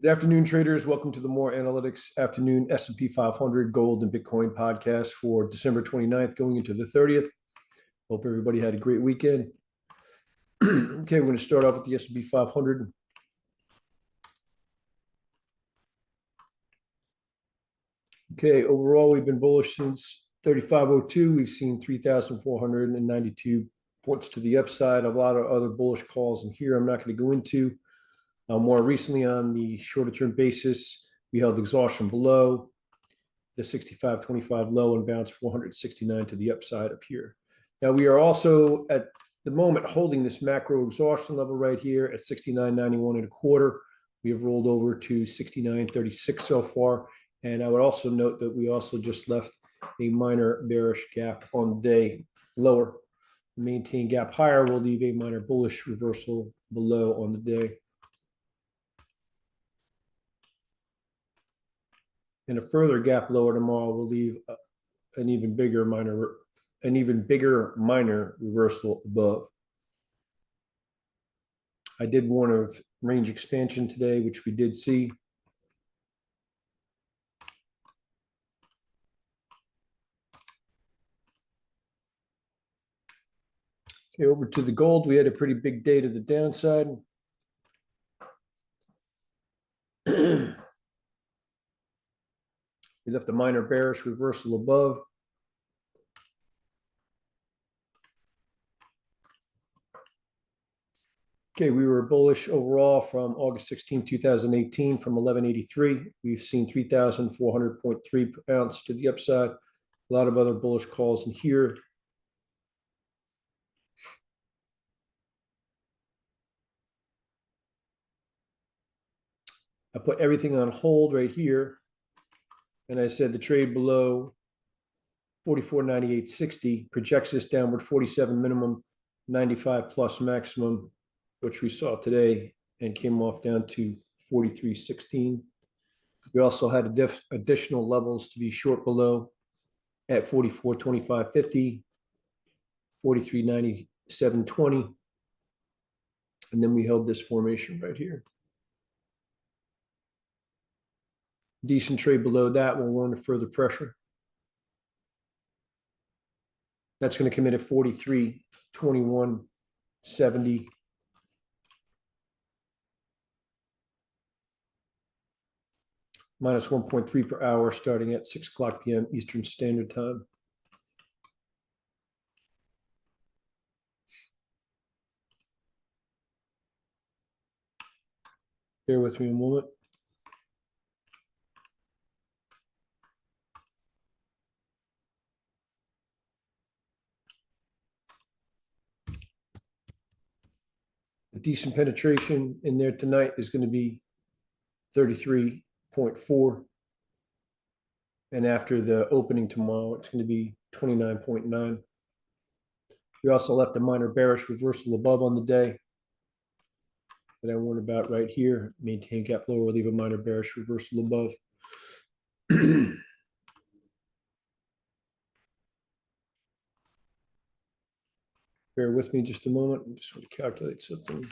Good afternoon, traders. Welcome to the More Analytics Afternoon S&P 500 Gold and Bitcoin podcast for December 29th, going into the 30th. Hope everybody had a great weekend. Okay, we're going to start off with the S&P 500. Okay, overall, we've been bullish since 3502. We've seen 3,492 points to the upside. A lot of other bullish calls in here I'm not going to go into. More recently, on the shorter term basis, we held exhaustion below the 65.25 low and bounced 469 to the upside up here. Now, we are also at the moment holding this macro exhaustion level right here at 69.91 and a quarter. We have rolled over to 69.36 so far. And I would also note that we also just left a minor bearish gap on the day lower. Maintain gap higher will leave a minor bullish reversal below on the day. And a further gap lower tomorrow will leave an even bigger minor reversal above. I did warn of range expansion today, which we did see. Okay, over to the gold, we had a pretty big day to the downside. We left a minor bearish reversal above. Okay, we were bullish overall from August 16, 2018 from 1183. We've seen 3,400.3 per ounce to the upside. A lot of other bullish calls in here. I put everything on hold right here. And I said the trade below 44.9860 projects this downward 47 minimum, 95 plus maximum, which we saw today and came off down to 43.16. We also had additional levels to be short below at 44.2550, 43.9720. And then we held this formation right here. Decent trade below that will warrant further pressure. That's going to come in at 43.2170. Minus 1.3 per hour starting at 6 o'clock p.m. Eastern Standard Time. Bear with me a moment. A decent penetration in there tonight is going to be 33.4. And after the opening tomorrow, it's going to be 29.9. We also left a minor bearish reversal above on the day that I warned about right here. Maintain gap lower, leave a minor bearish reversal above. Bear with me just a moment. I just want to calculate something.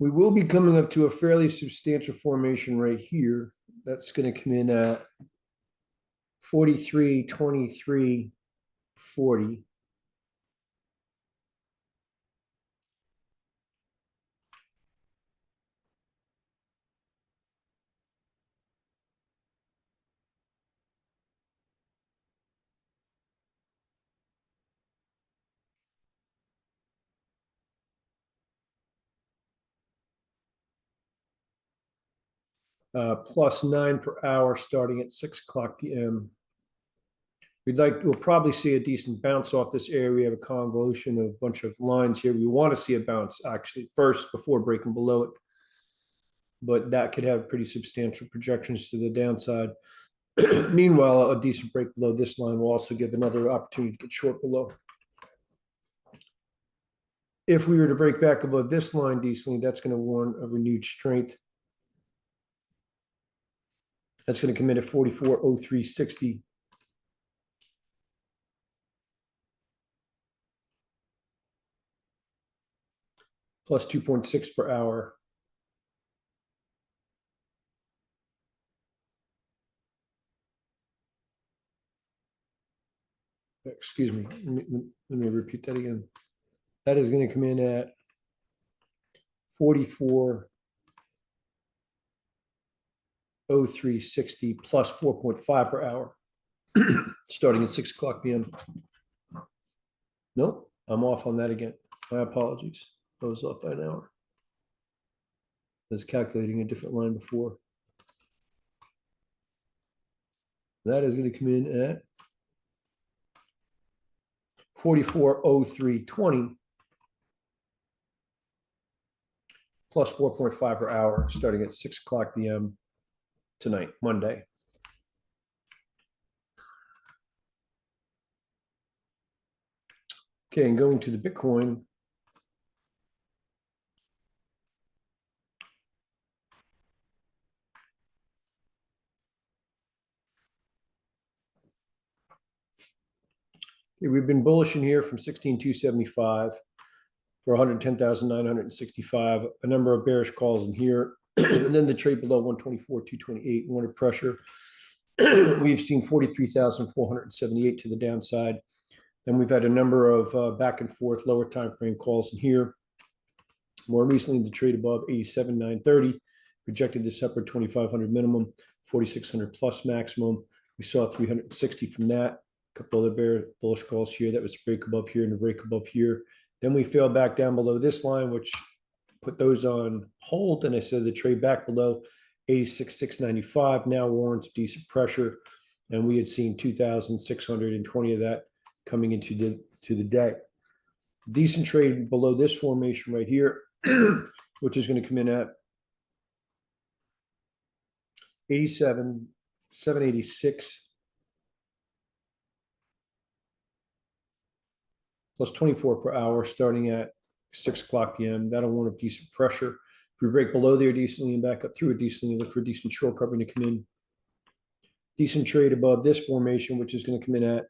We will be coming up to a fairly substantial formation right here. That's going to come in at 43.2340. Plus 9 per hour starting at 6 o'clock p.m. We'll probably see a decent bounce off this area. We have a convolution of a bunch of lines here. We want to see a bounce actually first before breaking below it. But that could have pretty substantial projections to the downside. Meanwhile, a decent break below this line will also give another opportunity to get short below. If we were to break back above this line decently, that's going to warrant a renewed strength. That's going to come in at 44.0360. Plus 2.6 per hour. Excuse me. Let me repeat that again. That is going to come in at 44.0360 plus 4.5 per hour, starting at 6 o'clock p.m. Nope, I'm off on that again. My apologies. I was off by an hour. I was calculating a different line before. That is going to come in at 44.0320 plus 4.5 per hour, starting at 6 o'clock p.m. tonight, Monday. Okay, and going to the Bitcoin. Okay, we've been bullish in here from 16,275 for 110,965. A number of bearish calls in here, and then the trade below 124,228 wanted pressure. We've seen 43,478 to the downside. Then we've had a number of back and forth lower time frame calls in here. More recently, the trade above 87,930 rejected this upper 2,500 minimum, 4,600 plus maximum. We saw 360 from that. A couple other bullish calls here. That was break above here and a break above here. Then we fell back down below this line, which put those on hold. And I said the trade back below 86,695 now warrants decent pressure. And we had seen 2,620 of that coming into the day. Decent trade below this formation right here, which is going to come in at 87,786 plus 24 per hour, starting at 6 o'clock p.m. That'll warrant decent pressure. If we break below there decently and back up through it decently, look for a decent short covering to come in. Decent trade above this formation, which is going to come in at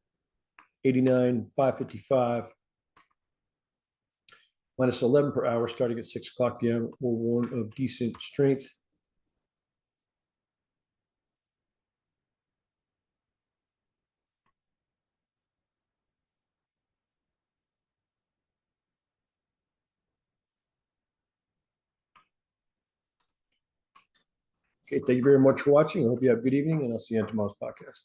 89,555 minus 11 per hour, starting at 6 o'clock p.m. will warrant of decent strength. Okay, thank you very much for watching. I hope you have a good evening, and I'll see you on tomorrow's podcast.